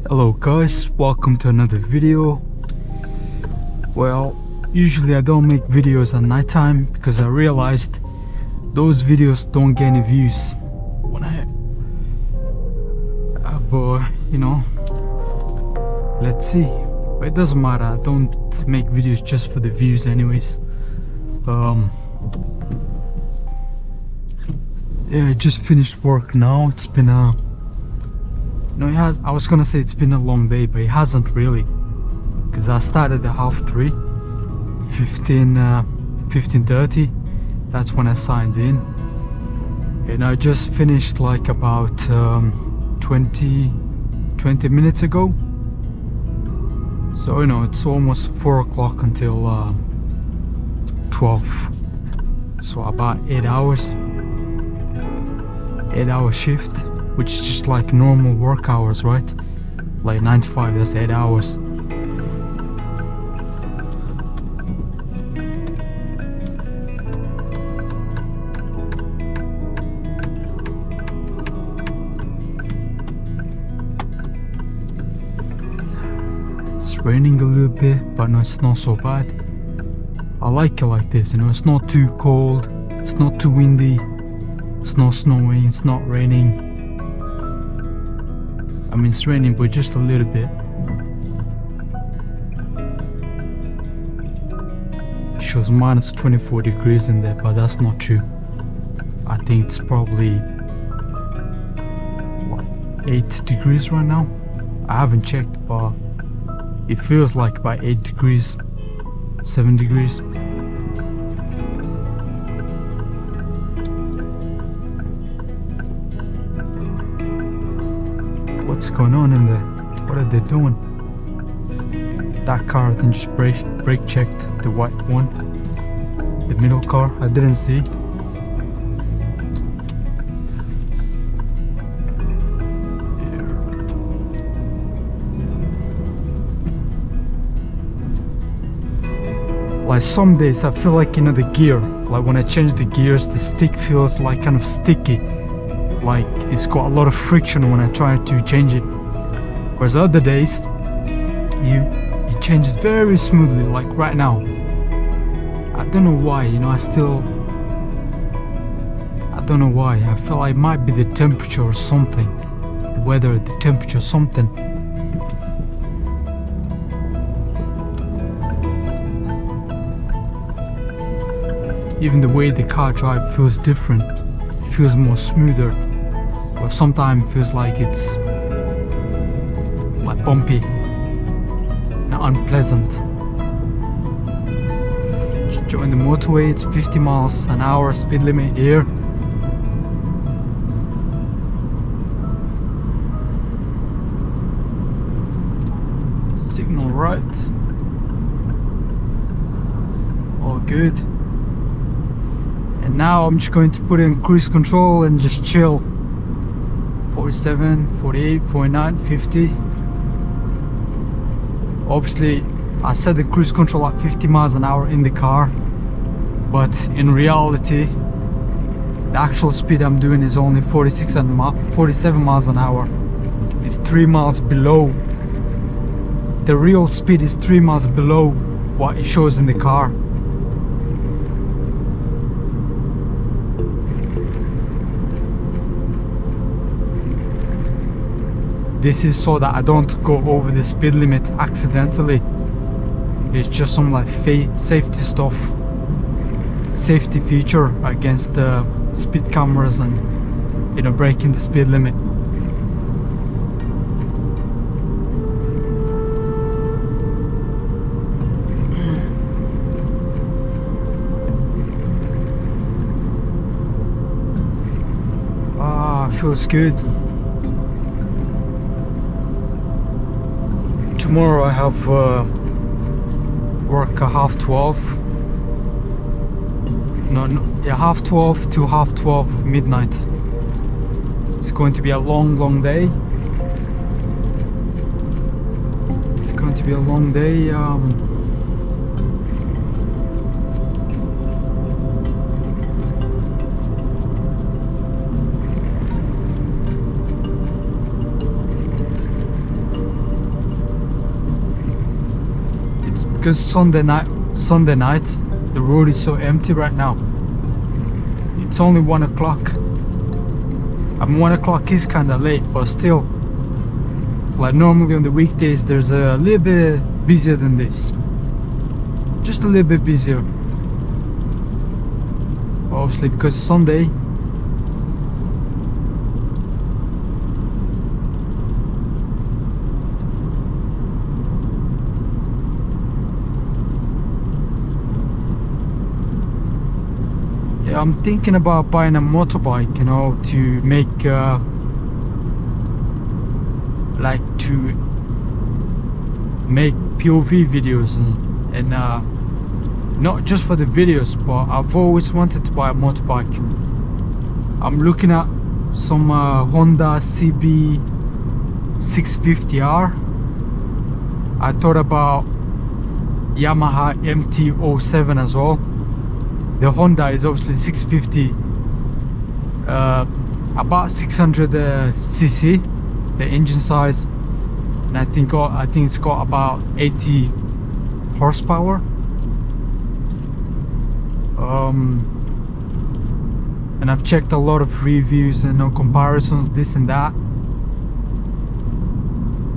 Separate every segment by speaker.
Speaker 1: Hello guys, welcome to another video. Well, usually I don't make videos at night time because I realized those videos don't get any views when but you know, let's see. But it doesn't matter, I don't make videos just for the views anyways. Yeah, I just finished work now. It's been a I was gonna say it's been a long day, but it hasn't really, because I started at 3:30, 15:30. That's when I signed in, and I just finished like about 20 minutes ago. So you know, it's almost 4 o'clock until 12, so about 8 hours, 8-hour shift, which is just like normal work hours, right? Like 9 to 5, that's 8 hours. It's raining a little bit, but no, it's not so bad. I like it like this, you know, it's not too cold, it's not too windy, it's not snowing, it's not raining. I mean, it's raining, but just a little bit. It shows minus 24 degrees in there, but that's not true. I think it's probably like 8 degrees right now. I haven't checked, but it feels like about 8 degrees, 7 degrees. What's going on in there? What are they doing? That car, I think, just brake checked the white one. The middle car, I didn't see. Like some days I feel like, you know, the gear, like when I change the gears, the stick feels like kind of sticky. Like it's got a lot of friction when I try to change it. Whereas other days, it changes very smoothly, like right now. I don't know why, you know, I don't know why. I feel like it might be the temperature or something. The weather, the temperature, something. Even the way the car drive feels different. It feels more smoother. Or sometimes it feels like it's like bumpy and unpleasant. Just join the motorway. It's 50 miles an hour speed limit here. Signal right. All good. And now I'm just going to put in cruise control and just chill. 47, 48, 49, 50. Obviously, I set the cruise control at 50 miles an hour in the car, but in reality, the actual speed I'm doing is only 47 miles an hour. It's 3 miles below. The real speed is 3 miles below what it shows in the car. This is so that I don't go over the speed limit accidentally. It's just some like safety stuff, safety feature against the speed cameras and, you know, breaking the speed limit. Feels good. Tomorrow I have work at 12:30. No, yeah, 12:30 to 12:30 midnight. It's going to be a long day. It's going to be a long day. because Sunday night, the road is so empty right now. It's only 1 o'clock. I mean, 1 o'clock is kind of late, but still, like normally on the weekdays, there's a little bit busier than this. Just a little bit busier. Obviously, because Sunday. Yeah, I'm thinking about buying a motorbike, you know, to make like to make POV videos and not just for the videos, but I've always wanted to buy a motorbike. I'm looking at some Honda CB 650R. I thought about Yamaha MT-07 as well. The Honda is obviously 650, about 600 cc, the engine size, and I think it's got about 80 horsepower. And I've checked a lot of reviews and comparisons, this and that.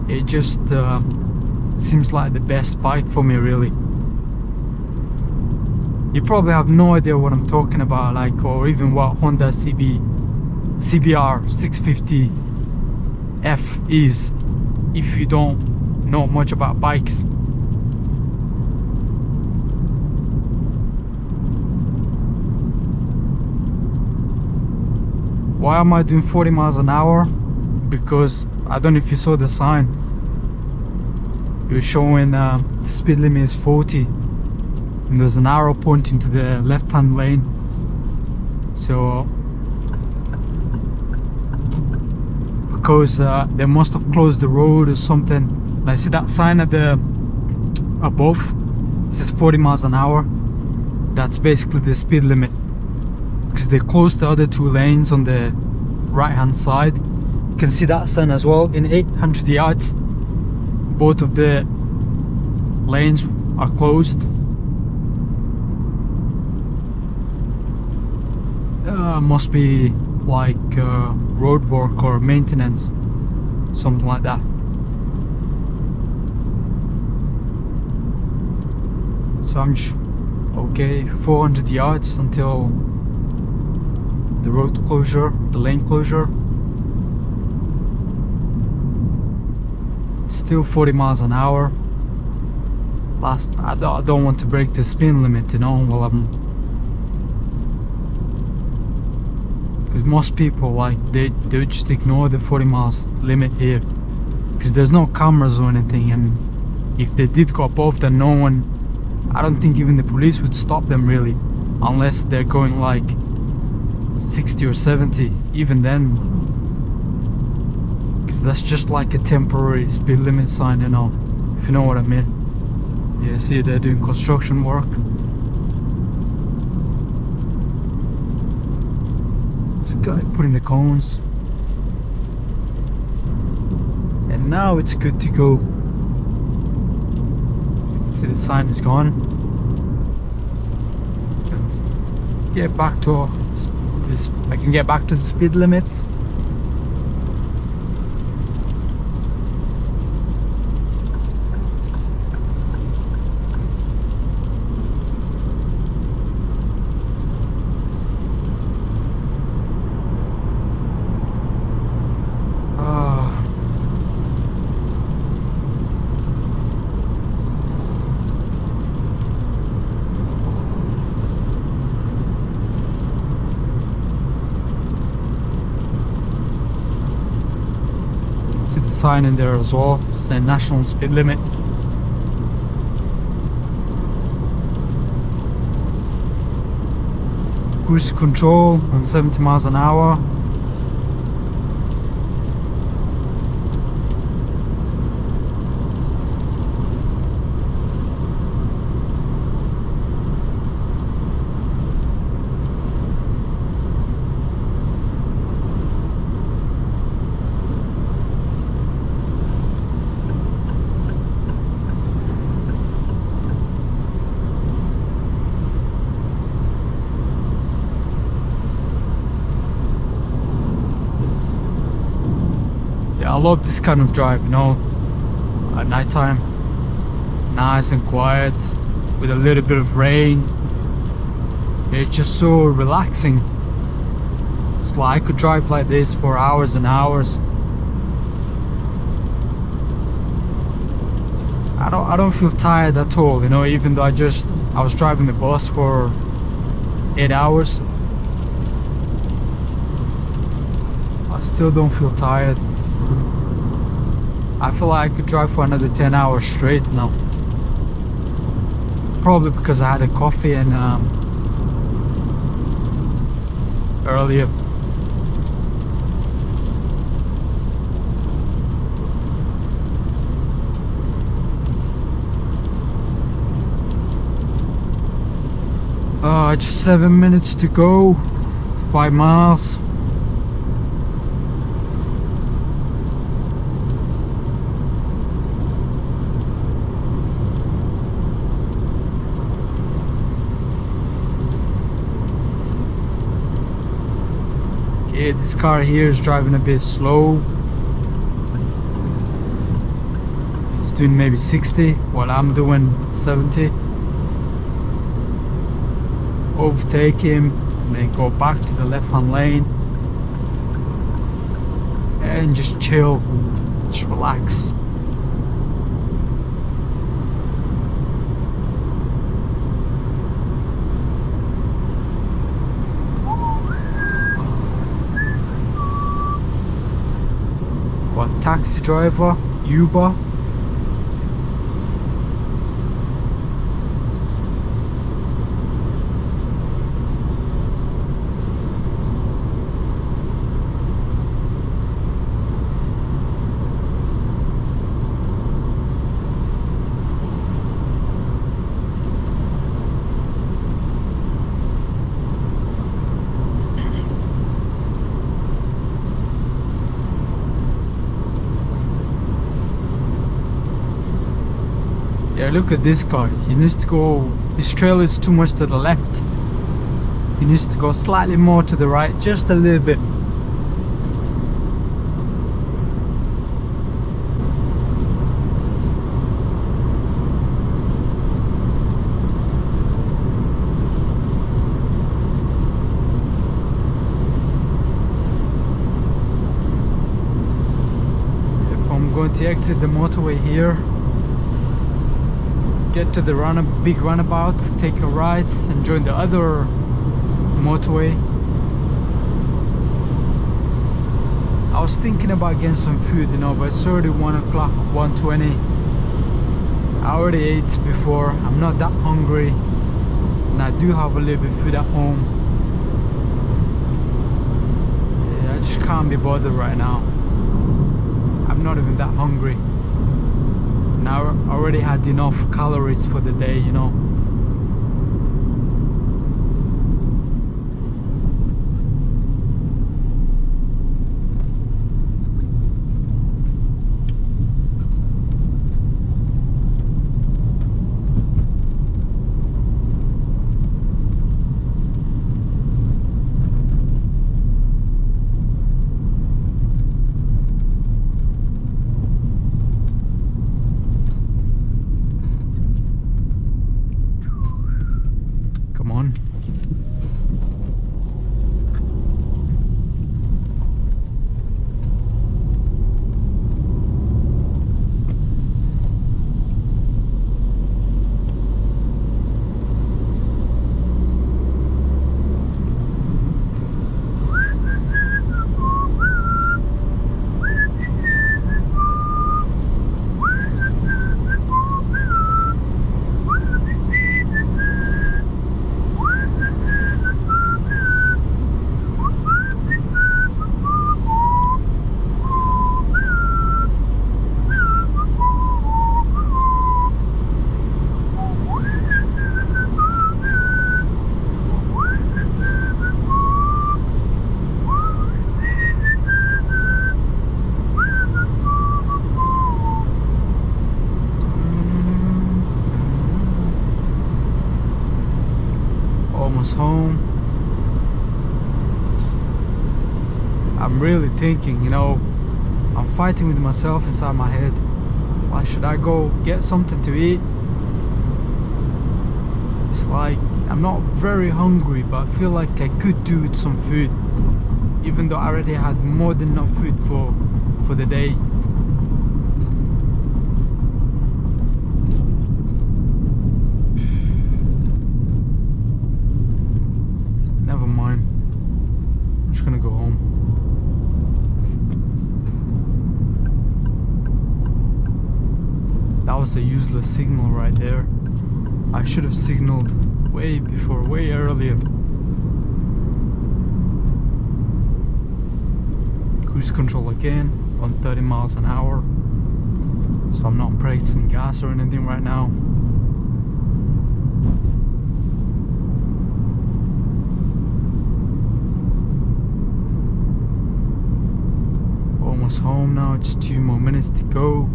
Speaker 1: It just seems like the best bike for me, really. You probably have no idea what I'm talking about, like, or even what Honda CBR 650F is, if you don't know much about bikes. Why am I doing 40 miles an hour? Because I don't know if you saw the sign. It was showing the speed limit is 40. And there's an arrow pointing to the left-hand lane. So because they must have closed the road or something. And I see that sign at the above. It says 40 miles an hour. That's basically the speed limit, because they closed the other two lanes on the right-hand side. You can see that sign as well. In 800 yards, both of the lanes are closed. Must be like road work or maintenance, something like that. So I'm just okay, 400 yards until the road closure, the lane closure. Still 40 miles an hour. I don't want to break the speed limit, you know, while I'm, because most people, like, they just ignore the 40 miles limit here, because there's no cameras or anything, and if they did go above, then no one, I don't think even the police would stop them really, unless they're going like 60 or 70. Even then, because that's just like a temporary speed limit sign, you know, if you know what I mean. Yeah, see, they're doing construction work. This guy putting the cones, and now it's good to go. See, the sign is gone. And get back to this. I can get back to the speed limit. See the sign in there as well, saying national speed limit. Cruise control on 70 miles an hour. Yeah, I love this kind of drive, you know, at nighttime, nice and quiet, with a little bit of rain. It's just so relaxing. It's like I could drive like this for hours and hours. I don't feel tired at all, you know, even though I was driving the bus for 8 hours. I still don't feel tired. I feel like I could drive for another 10 hours straight now. Probably because I had a coffee and earlier. Just 7 minutes to go, 5 miles. Okay, this car here is driving a bit slow. It's doing maybe 60 while I'm doing 70. Overtake him and then go back to the left hand lane and just chill, just relax. Got taxi driver, Uber. Yeah, look at this guy. He needs to go, his trailer is too much to the left. He needs to go slightly more to the right, just a little bit. Yep, I'm going to exit the motorway here. Get to the big runabout, take a right and join the other motorway. I was thinking about getting some food, you know, but it's already 1 o'clock, 1:20. I already ate before. I'm not that hungry and I do have a little bit of food at home. Yeah, I just can't be bothered right now. I'm not even that hungry. And I already had enough calories for the day, you know. Come on. Almost home. I'm really thinking, you know, I I'm fighting with myself inside my head. Like, should I go get something to eat? It's like I'm not very hungry, but I feel like I could do with some food, even though I already had more than enough food for the day. Never mind. I'm just gonna go home. That was a useless signal right there. I should have signaled way before, way earlier. Cruise control again on 30 miles an hour. So I'm not practicing gas or anything right now. Almost home now, just 2 more minutes to go.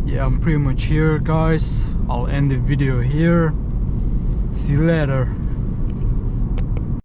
Speaker 1: Yeah, I'm pretty much here, guys. I'll end the video here. See you later.